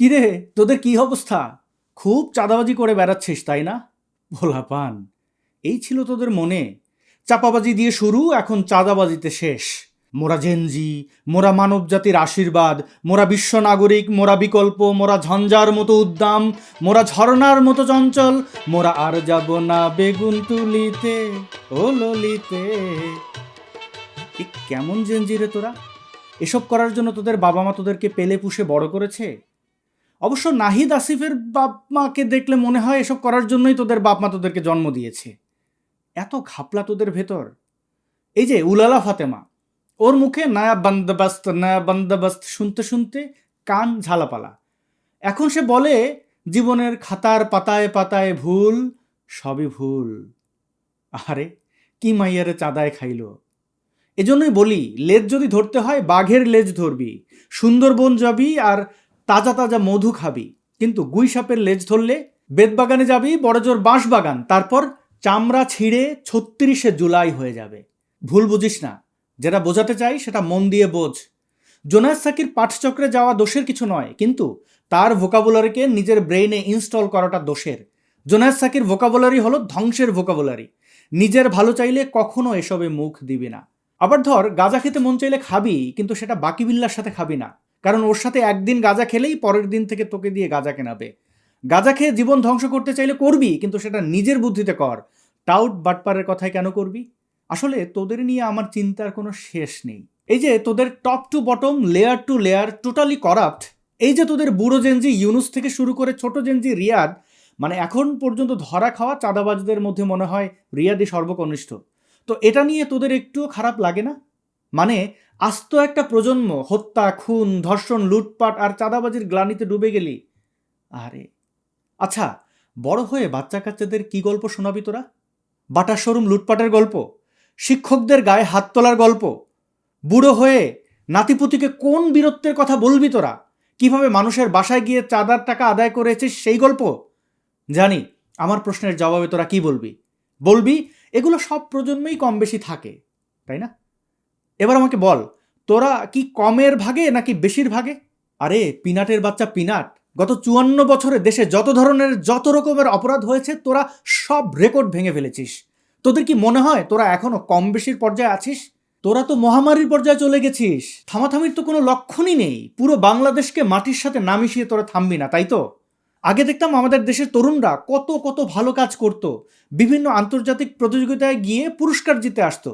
কিরে, তোদের কি অবস্থা? খুব চাঁদাবাজি করে বেড়াচ্ছিস তাই না? ভোলা পান, এই ছিল তোদের মনে? চাপাবাজি দিয়ে শুরু, এখন চাঁদাবাজিতে শেষ। মোরা জেনজি, মোরা মানব জাতির আশীর্বাদ, মোরা বিশ্ব নাগরিক, মোরা বিকল্প, মোরা ঝঞ্ঝার মতো উদ্দাম, মোরা ঝর্ণার মতো চঞ্চল, মোরা আর যাব না বেগুন তুলিতে ও ললিতে। এ কেমন জেনজি রে তোরা? এসব করার জন্য তোদের বাবা মা তোদেরকে পেলে পুষে বড় করেছে? অবশ্য নাহিদ আসিফের বাপ মাকে দেখলে মনে হয় এসব করার জন্যই তোদের বাপ মা তোদেরকে জন্ম দিয়েছে। এত ঘাপলা তোদের ভেতর। এই যে উলালা ফাতেমা, ওর মুখে নয়া বন্দোবস্ত শুনতে শুনতে কান ঝালাপালা। এখন সে বলে জীবনের খাতার পাতায় পাতায় ভুল, সবই ভুল। আরে কি মাইয়ারে চাঁদায় খাইলো। এজন্যই বলি, লেজ যদি ধরতে হয় বাঘের লেজ ধরবি, সুন্দরবন যাবি আর তাজা তাজা মধু খাবি। কিন্তু গুই সাপের লেজ ধরলে বেতবাগানে যাবি, বড়জোর বাঁশ বাগান, তারপর চামড়া ছিঁড়ে ৩৬শে জুলাই হয়ে যাবে। ভুল বুঝিস না, যেটা বোঝাতে চাই সেটা মন দিয়ে বোঝ। জোনায়েদ সাকির পাঠচক্রে যাওয়া দোষের কিছু নয়, কিন্তু তার ভোকাবুলারিকে নিজের ব্রেইনে ইনস্টল করাটা দোষের। জোনায়েদ সাকির ভোকাবুলারি হলো ধ্বংসের ভোকাবুলারি। নিজের ভালো চাইলে কখনো এসবে মুখ দিবি না। আবার ধর, গাঁজা খেতে মন চাইলে খাবি, কিন্তু সেটা বাকি বিল্লার সাথে খাবি না, কারণ ওর সাথে একদিন গাঁজা খেলেই পরের দিন থেকে তোকে দিয়ে গাঁজা কেনাবে। গাঁজা খেয়ে জীবন ধ্বংস করতে চাইলে করবি, কিন্তু সেটা নিজের বুদ্ধিতে কর। টাউট বাটপারের কথায় কেন করবি? আসলে তোদের নিয়ে আমার চিন্তার কোনো শেষ নেই। এই যে তোদের top to bottom, layer to layer totally corrupt. এই যে তোদের বুড়ো জেনজি ইউনুস থেকে শুরু করে ছোট জেনজি রিয়াদ, মানে এখন পর্যন্ত ধরা খাওয়া চাঁদাবাজদের মধ্যে মনে হয় রিয়াদই সর্বকনিষ্ঠ। তো এটা নিয়ে তোদের একটুও খারাপ লাগে না? মানে আস্ত একটা প্রজন্ম হত্যা, খুন, ধর্ষণ, লুটপাট আর চাঁদাবাজির গ্লানিতে ডুবে গেলি। আরে আচ্ছা, বড় হয়ে বাচ্চা কাচ্চাদের কি গল্প শোনাবি তোরা? বাটার শোরুম লুটপাটের গল্প, শিক্ষকদের গায়ে হাত তোলার গল্প? বুড়ো হয়ে নাতিপুতিকে কোন বীরত্বের কথা বলবি তোরা? কিভাবে মানুষের বাসায় গিয়ে চাঁদার টাকা আদায় করেছিস সেই গল্প? জানি আমার প্রশ্নের জবাবে তোরা কি বলবি। বলবি এগুলো সব প্রজন্মেই কম বেশি থাকে, তাই না? এবার আমাকে বল, তোরা কি কমের ভাগে নাকি বেশির ভাগে? আরে পিনাটের বাচ্চা পিনাট, গত ৫৪ বছরে দেশে যত ধরনের যত রকমের অপরাধ হয়েছে তোরা সব রেকর্ড ভেঙে ফেলেছিস। তোদের কি মনে হয় তোরা এখনো কম বেশির পর্যায়ে আছিস? তোরা তো মহামারীর পর্যায়ে চলে গেছিস। থামাথামির তো কোনো লক্ষণই নেই। পুরো বাংলাদেশকে মাটির সাথে না মিশিয়ে তোরা থামবি না, তাই তো? আগে দেখতাম আমাদের দেশের তরুণরা কত কত ভালো কাজ করত, বিভিন্ন আন্তর্জাতিক প্রতিযোগিতায় গিয়ে পুরস্কার জিতে আসতো।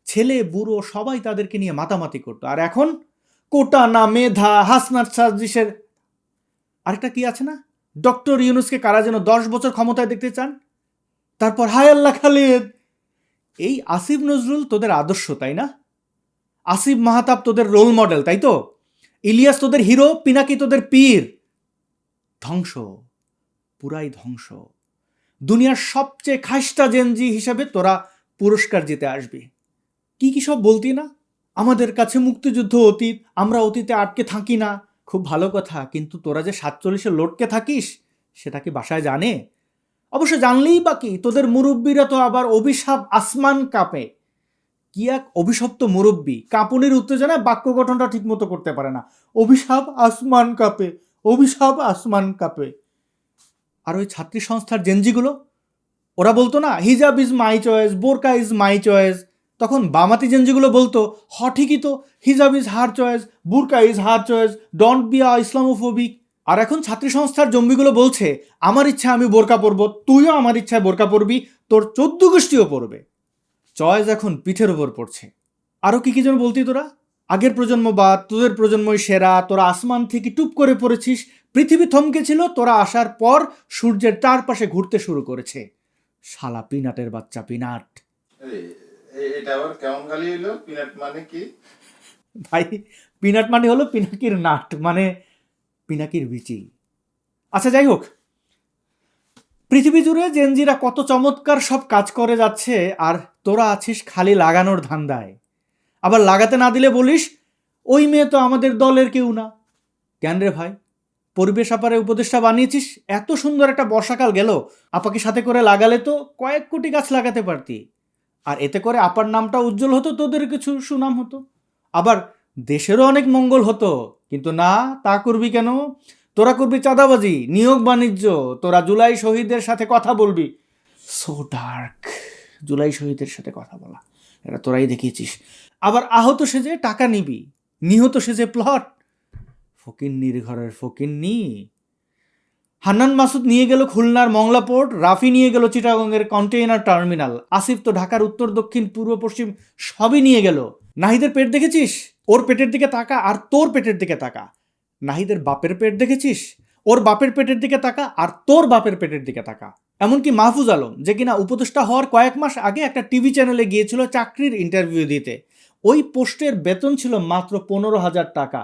ছেলে বুড়ো সবাই তাদেরকে নিয়ে মাতামাতি করতো। আর এখন কোটা না মেধা, হাসনাত সাজিশের আরেকটা কি আছে না, ডক্টর ইউনুসকে কারা যেন ১০ বছর ক্ষমতায় দেখতে চান। তারপর হায় আল্লাহ খালিদ। এই আসিফ নজরুল তোদের আদর্শ, তাই না? আসিফ মাহাতাব তোদের রোল মডেল, তাই তো? ইলিয়াস তোদের হিরো, পিনাকি তোদের পীর। ধ্বংস, পুরাই ধ্বংস। দুনিয়ার সবচেয়ে খাস্টা জেনজি হিসাবে তোরা পুরস্কার জিতে আসবি। কি কি সব বলতি না, আমাদের কাছে মুক্তিযুদ্ধ অতীত, আমরা অতীতে আটকে থাকি না। খুব ভালো কথা, কিন্তু তোরা যে ৪৭-এ লটকে থাকিস সেটা কি বাসায় জানে? অবশ্য জানলেই বা কি, তোদের মুরব্বীরা তো আবার অভিশাপ আসমান কাঁপে। কি এক অভিশপ্ত মুরব্বী, কাঁপুনির উত্তেজনায় বাক্য গঠনটা ঠিক মতো করতে পারে না। অভিশাপ আসমান কাঁপে, অভিশাপ আসমান কাঁপে। আর ওই ছাত্রী সংস্থার জেনজিগুলো, ওরা বলতো না হিজাব ইজ মাই চয়েস, বোরকা ইজ মাই চয়েস। তখন বামাতি জেনজিগুলো বলতো হ ঠিকই তো, হিজাব ইজ হার চয়েস, বুরকা is her choice, don't be a Islamophobic. আর এখন ছাত্রী সংস্থার জম্বিগুলো বলছে আমার ইচ্ছা আমি বোরকা পরবো, তুইও আমার ইচ্ছায় বোরকা পরবি, তোর ১৪ গোষ্ঠীও পরবে। চয়েস এখন পিঠের ওপর পড়ছে। আরও কি কি যেন বলতি তোরা, আগের প্রজন্ম বা তোদের প্রজন্মই সেরা, তোরা আসমান থেকে টুপ করে পড়েছিস, পৃথিবী থমকেছিল, তোরা আসার পর সূর্যের চারপাশে ঘুরতে শুরু করেছে। শালা পিনাটের বাচ্চা পিনাট। এটা আবার কেমন গালি হইলো? পিনাট মানে কি? ভাই, পিনাট মানে হলো পিনাকির নাট, মানে পিনাকির বিচি। আচ্ছা যাই হোক, পৃথিবী জুড়ে জেনজিরা কত চমৎকার সব কাজ করে যাচ্ছে, আর তোরা আছিস খালি লাগানোর ধান্দায়। আবার লাগাতে না দিলে বলিস ওই মেয়ে তো আমাদের দলের কেউ না। কেন রে ভাই, পরিবেশ আপারে উপদেষ্টা বানিয়েছিস, এত সুন্দর একটা বর্ষাকাল গেল, আপাকে সাথে করে লাগালে তো কয়েক কোটি গাছ লাগাতে পারতি। আর এতে করে আপার নামটা উজ্জ্বল হতো, তোদের কিছু সুনাম হতো, আবার দেশেরও অনেক মঙ্গল হতো। কিন্তু না, তা করবি কেন? তোরা করবি চাঁদাবাজি, নিয়োগ বাণিজ্য, তোরা জুলাই শহীদদের সাথে কথা বলবি। সো ডার্ক, জুলাই শহীদের সাথে কথা বলা, এটা তোরাই দেখিয়েছিস। আবার আহত সেজে টাকা নিবি, নিহত সেজে প্লট। ফকিন্নির ঘরের ফকিন্নি। হান্নান মাসুদ নিয়ে গেল খুলনার মংলা পোর্ট, রাফি নিয়ে গেল চিটাগংয়ের কন্টেইনার টার্মিনাল, আসিফ তো ঢাকার উত্তর দক্ষিণ পূর্ব পশ্চিম সবই নিয়ে গেল। নাহিদের পেট দেখেছিস? ওর পেটের দিকে তাকা আর তোর পেটের দিকে তাকা। নাহিদের বাপের পেট দেখেছিস? ওর বাপের পেটের দিকে তাকা আর তোর বাপের পেটের দিকে তাকা। এমনকি মাহফুজ আলম, যে কিনা উপদেষ্টা হওয়ার কয়েক মাস আগে একটা টিভি চ্যানেলে গিয়েছিল চাকরির ইন্টারভিউ দিতে, ওই পোস্টের বেতন ছিল মাত্র 15,000 টাকা।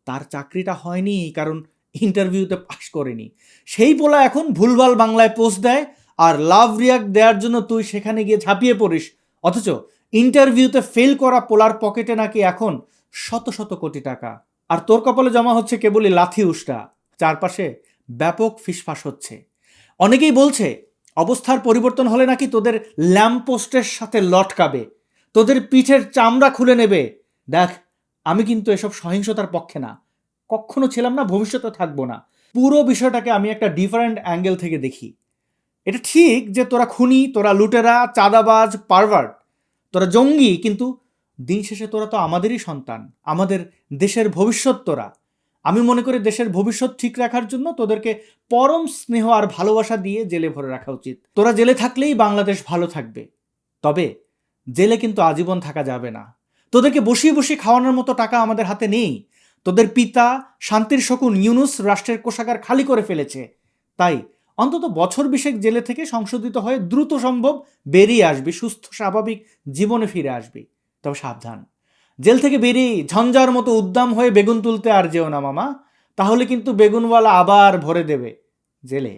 তার চাকরিটা হয়নি কারণ ইন্টারভিউতে পাশ করেনি। সেই পোলা এখন ভুলভাল বাংলায় পোস্ট দেয় আর লাভ রিয়াক্ট দেওয়ার জন্য তুই সেখানে গিয়ে ঝাঁপিয়ে পড়িস। অথচ ইন্টারভিউতে ফেল করা পোলার পকেটে নাকি এখন শত শত কোটি টাকা, আর তোর কপালে জমা হচ্ছে কেবলই লাথি উষ্টা। চারপাশে ব্যাপক ফিসফাস হচ্ছে। অনেকেই বলছে অবস্থার পরিবর্তন হলে নাকি তোদের ল্যাম্পপোস্টের সাথে লটকাবে, তোদের পিঠের চামড়া খুলে নেবে। দেখ, আমি কিন্তু এসব সহিংসতার পক্ষে না, কখনো ছিলাম না, ভবিষ্যতে থাকবো না। পুরো বিষয়টাকে আমি একটা ডিফারেন্ট অ্যাঙ্গেল থেকে দেখি। এটা ঠিক যে তোরা খুনি, তোরা লুটেরা, চাঁদাবাজ, পারভার্ট, তোরা জঙ্গি, কিন্তু দিন শেষে তোরা তো আমাদেরই সন্তান, আমাদের দেশের ভবিষ্যৎ তোরা। আমি মনে করি দেশের ভবিষ্যৎ ঠিক রাখার জন্য তোদেরকে পরম স্নেহ আর ভালোবাসা দিয়ে জেলে ভরে রাখা উচিত। তোরা জেলে থাকলেই বাংলাদেশ ভালো থাকবে। তবে জেলে কিন্তু আজীবন থাকা যাবে না। তোদেরকে বসিয়ে বসিয়ে খাওয়ানোর মতো টাকা আমাদের হাতে নেই। তোদের পিতা শান্তির শকুন ইউনুস রাষ্ট্রের কোষাগার খালি করে ফেলেছে। তাই অন্তত বছর 20 জেলে থেকে সংশোধিত হয়ে দ্রুত সম্ভব বেরিয়ে আসবি, সুস্থ স্বাভাবিক জীবনে ফিরে আসবি। তবে সাবধান, জেল থেকে বেরিয়ে ঝঞ্ঝার মতো উদ্দাম হয়ে বেগুন তুলতে আর যেও না মামা, তাহলে কিন্তু বেগুনওয়ালা আবার ভরে দেবে জেলে।